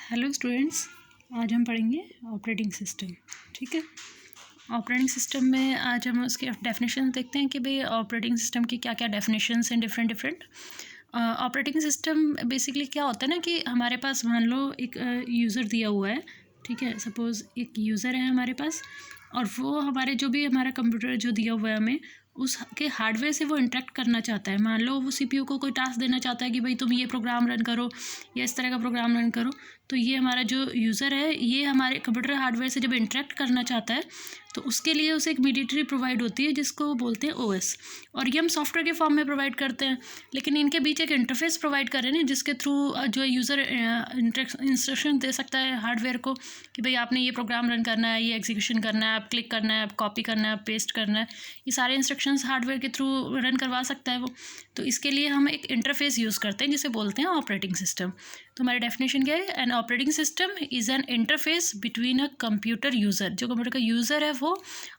Hello students, आज हम पढ़ेंगे ऑपरेटिंग सिस्टम। ठीक है, ऑपरेटिंग सिस्टम में आज हम उसके डेफिनेशन देखते हैं कि भाई ऑपरेटिंग सिस्टम की क्या क्या डेफिनेशंस हैं डिफरेंट। ऑपरेटिंग सिस्टम बेसिकली क्या होता है ना कि हमारे पास मान लो एक यूज़र दिया हुआ है। ठीक है, सपोज़ एक यूज़र है हमारे पास और वो हमारे जो भी हमारा कंप्यूटर जो दिया हुआ है हमें उसके हार्डवेयर से वो इंटरेक्ट करना चाहता है। मान लो वो सीपीयू को कोई टास्क देना चाहता है कि भाई तुम ये प्रोग्राम रन करो या इस तरह का प्रोग्राम रन करो। तो ये हमारा जो यूज़र है ये हमारे कंप्यूटर हार्डवेयर से जब इंटरेक्ट करना चाहता है तो उसके लिए उसे एक मीडिएटरी प्रोवाइड होती है जिसको बोलते हैं ओएस, और ये हम सॉफ्टवेयर के फॉर्म में प्रोवाइड करते हैं। लेकिन इनके बीच एक इंटरफेस प्रोवाइड कर रहे हैं जिसके थ्रू जो यूज़र इंस्ट्रक्शन दे सकता है हार्डवेयर को कि भाई आपने ये प्रोग्राम रन करना है, ये एग्जीक्यूशन करना है, आप क्लिक करना है, आप कॉपी करना है, आप पेस्ट करना है। ये सारे इंस्ट्रक्शंस हार्डवेयर के थ्रू रन करवा सकता है वो। तो इसके लिए हम एक इंटरफेस यूज़ करते हैं जिसे बोलते हैं ऑपरेटिंग सिस्टम। तो हमारी डेफिनेशन क्या है? An operating system is an interface between a computer user, जो कंप्यूटर का यूज़र है वो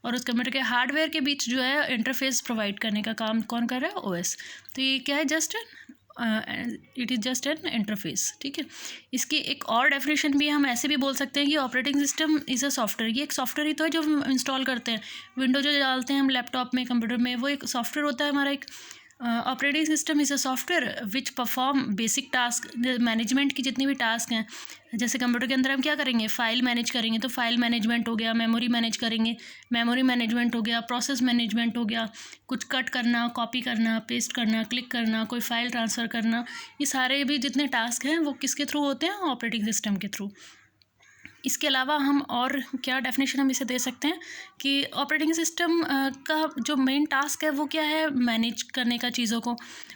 और उस कंप्यूटर के हार्डवेयर के बीच जो है इंटरफेस प्रोवाइड करने का काम कौन कर रहा है? ओएस। तो ये क्या है? It is just an interface. ठीक है, इसकी एक और डेफिनेशन भी हम ऐसे भी बोल सकते हैं कि operating system is a software. ये एक सॉफ्टवेयर ही तो है जो हम इंस्टॉल करते हैं। विंडो जो डालते हैं हम लैपटॉप में, कंप्यूटर में, वो एक सॉफ्टवेयर होता है हमारा एक। Operating system is a software which perform basic task, management की जितनी भी टास्क हैं। जैसे कंप्यूटर के अंदर हम क्या करेंगे? फाइल मैनेज करेंगे, तो फाइल मैनेजमेंट हो गया, मेमोरी मैनेज करेंगे, मेमोरी मैनेजमेंट हो गया, प्रोसेस मैनेजमेंट हो गया, कुछ कट करना, कॉपी करना, पेस्ट करना, क्लिक करना, कोई फाइल ट्रांसफ़र करना, ये सारे भी जितने टास्क हैं वो किसके थ्रू होते हैं? ऑपरेटिंग सिस्टम के थ्रू। इसके अलावा हम और क्या डेफिनेशन हम इसे दे सकते हैं कि ऑपरेटिंग सिस्टम का जो मेन टास्क है वो क्या है? मैनेज करने का चीज़ों को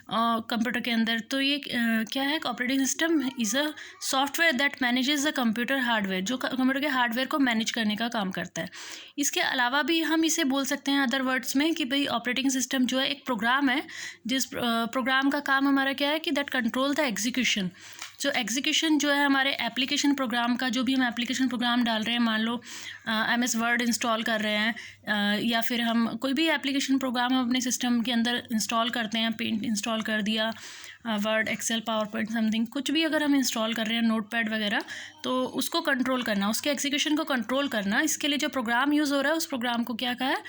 कंप्यूटर के अंदर। तो ये क्या है? Operating system is a software that manages the computer hardware, जो कंप्यूटर के हार्डवेयर को मैनेज करने का काम करता है। इसके अलावा भी हम इसे बोल सकते हैं अदर वर्ड्स में कि भाई ऑपरेटिंग सिस्टम जो है एक प्रोग्राम है, जिस प्रोग्राम का काम हमारा क्या है कि दैट कंट्रोल द एग्जीक्यूशन। जो एग्जीक्यूशन जो है हमारे एप्लीकेशन प्रोग्राम का, जो भी हम एप्लीकेशन प्रोग्राम डाल रहे हैं, मान लो MS वर्ड इंस्टॉल कर रहे हैं या फिर हम कोई भी एप्लीकेशन प्रोग्राम हम अपने सिस्टम के अंदर इंस्टॉल करते हैं, पेंट इंस्टॉल कर दिया, Word, Excel, PowerPoint, something कुछ भी अगर हम इंस्टॉल कर रहे हैं, नोटपैड वगैरह, तो उसको कंट्रोल करना, उसके एग्जीक्यूशन को कंट्रोल करना, इसके लिए जो प्रोग्राम यूज़ हो रहा है उस प्रोग्राम को क्या कहा है?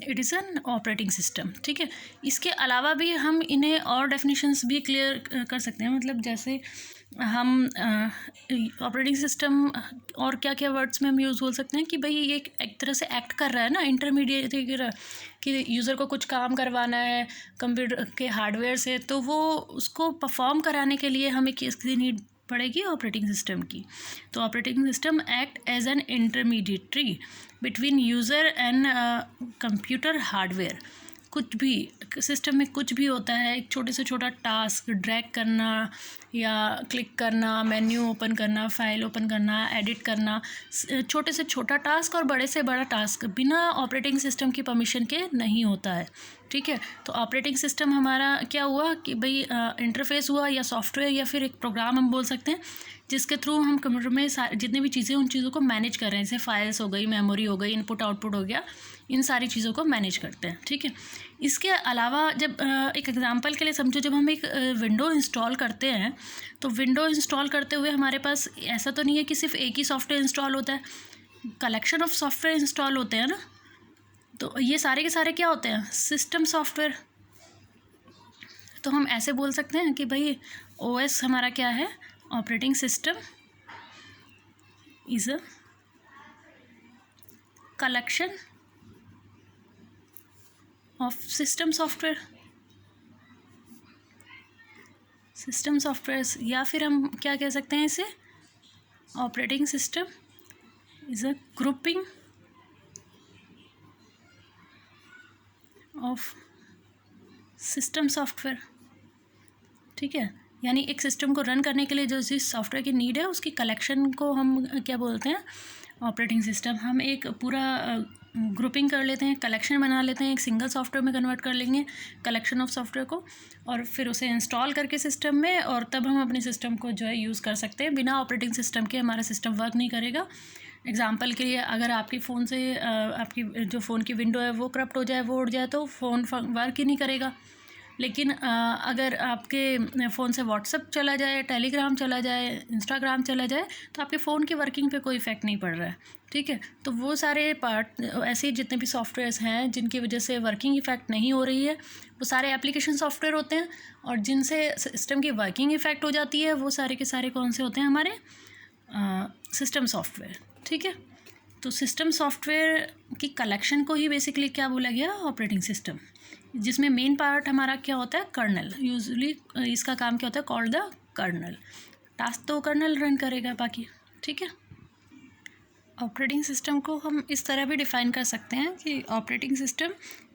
It is an operating system. ठीक है, इसके अलावा भी हम इन्हें और डेफिनेशंस भी क्लियर कर सकते हैं। मतलब जैसे हम ऑपरेटिंग सिस्टम और क्या क्या वर्ड्स में हम यूज़ बोल सकते हैं कि भाई ये एक तरह से एक्ट कर रहा है ना इंटरमीडिएट कि यूज़र को कुछ काम करवाना है कंप्यूटर के हार्डवेयर से, तो वो उसको परफॉर्म कराने के लिए हमें किसकी नीड पड़ेगी? ऑपरेटिंग सिस्टम की। तो operating system act as an intermediatory between user and computer hardware. कुछ भी सिस्टम में कुछ भी होता है, एक छोटे से छोटा टास्क ड्रैग करना या क्लिक करना, मेन्यू ओपन करना, फाइल ओपन करना, एडिट करना, छोटे से छोटा टास्क और बड़े से बड़ा टास्क बिना ऑपरेटिंग सिस्टम की परमिशन के नहीं होता है। ठीक है, तो ऑपरेटिंग सिस्टम हमारा क्या हुआ कि भाई इंटरफेस हुआ या सॉफ्टवेयर या फिर एक प्रोग्राम हम बोल सकते हैं जिसके थ्रू हम कंप्यूटर में जितनी भी चीज़ें उन चीज़ों को मैनेज कर रहे हैं, जैसे फाइल्स हो गई, मेमोरी हो गई, इनपुट आउटपुट हो गया, इन सारी चीज़ों को मैनेज करते हैं। ठीक है, इसके अलावा जब एक एग्जांपल के लिए समझो, जब हम एक विंडो इंस्टॉल करते हैं तो विंडो इंस्टॉल करते हुए हमारे पास ऐसा तो नहीं है कि सिर्फ एक ही सॉफ्टवेयर इंस्टॉल होता है, कलेक्शन ऑफ सॉफ्टवेयर इंस्टॉल होते हैं ना। तो ये सारे के सारे क्या होते हैं? System software. तो हम ऐसे बोल सकते हैं कि भाई ओएस हमारा क्या है? Operating system is a collection of system software, system software, या फिर हम क्या कह सकते हैं इसे? Operating system is a grouping of system software. ठीक है, यानी एक सिस्टम को रन करने के लिए जो जिस सॉफ्टवेयर की नीड है उसकी कलेक्शन को हम क्या बोलते हैं? Operating system. हम एक पूरा ग्रुपिंग कर लेते हैं, कलेक्शन बना लेते हैं, एक सिंगल सॉफ्टवेयर में कन्वर्ट कर लेंगे कलेक्शन ऑफ सॉफ्टवेयर को, और फिर उसे इंस्टॉल करके सिस्टम में, और तब हम अपने सिस्टम को जो है यूज़ कर सकते हैं। बिना ऑपरेटिंग सिस्टम के हमारा सिस्टम वर्क नहीं करेगा। एग्जाम्पल के लिए, अगर आपकी फ़ोन से आपकी जो फ़ोन की विंडो है वो करप्ट हो जाए, वो उड़ जाए, तो फ़ोन वर्क ही नहीं करेगा। लेकिन अगर आपके फ़ोन से व्हाट्सएप चला जाए, टेलीग्राम चला जाए, इंस्टाग्राम चला जाए, तो आपके फ़ोन की वर्किंग पे कोई इफ़ेक्ट नहीं पड़ रहा है, ठीक है। तो वो सारे पार्ट ऐसे जितने भी सॉफ्टवेयर्स हैं जिनकी वजह से वर्किंग इफ़ेक्ट नहीं हो रही है, वो सारे एप्लीकेशन सॉफ्टवेयर होते हैं। और जिनसे सिस्टम की वर्किंग इफ़ेक्ट हो जाती है, वो सारे के सारे कौन से होते हैं? हमारे सिस्टम सॉफ्टवेयर, ठीक है। तो सिस्टम सॉफ्टवेयर की कलेक्शन को ही बेसिकली क्या बोला गया? ऑपरेटिंग सिस्टम, जिसमें मेन पार्ट हमारा क्या होता है? कर्नल। यूजुअली इसका काम क्या होता है? Called the kernel. टास्क तो कर्नल रन करेगा बाकी, ठीक है। ऑपरेटिंग सिस्टम को हम इस तरह भी डिफ़ाइन कर सकते हैं कि operating system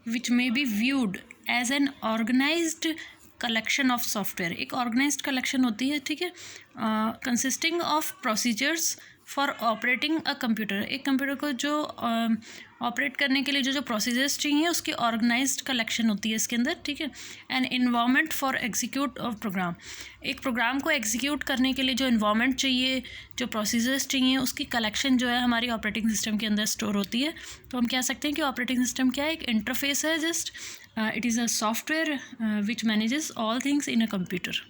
which may be viewed as an organised collection of software. एक ऑर्गेनाइज्ड कलेक्शन होती है, ठीक है, consisting of procedures for operating a computer. एक कंप्यूटर को जो ऑपरेट करने के लिए जो जो प्रोसीजर्स चाहिए उसकी ऑर्गेनाइज्ड कलेक्शन होती है इसके अंदर, ठीक है। An environment for execute of program. एक प्रोग्राम को एग्जीक्यूट करने के लिए जो इन्वायरमेंट चाहिए, जो प्रोसीजर्स चाहिए, उसकी कलेक्शन जो है हमारी ऑपरेटिंग सिस्टम के अंदर स्टोर होती है। तो हम कह सकते हैं कि ऑपरेटिंग सिस्टम क्या है? एक इंटरफेस है, just it is a software which manages all things in a computer,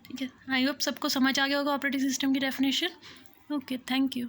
ठीक है। आई होप सबको समझ आ गया होगा ऑपरेटिंग सिस्टम की डेफिनेशन। Okay, thank you.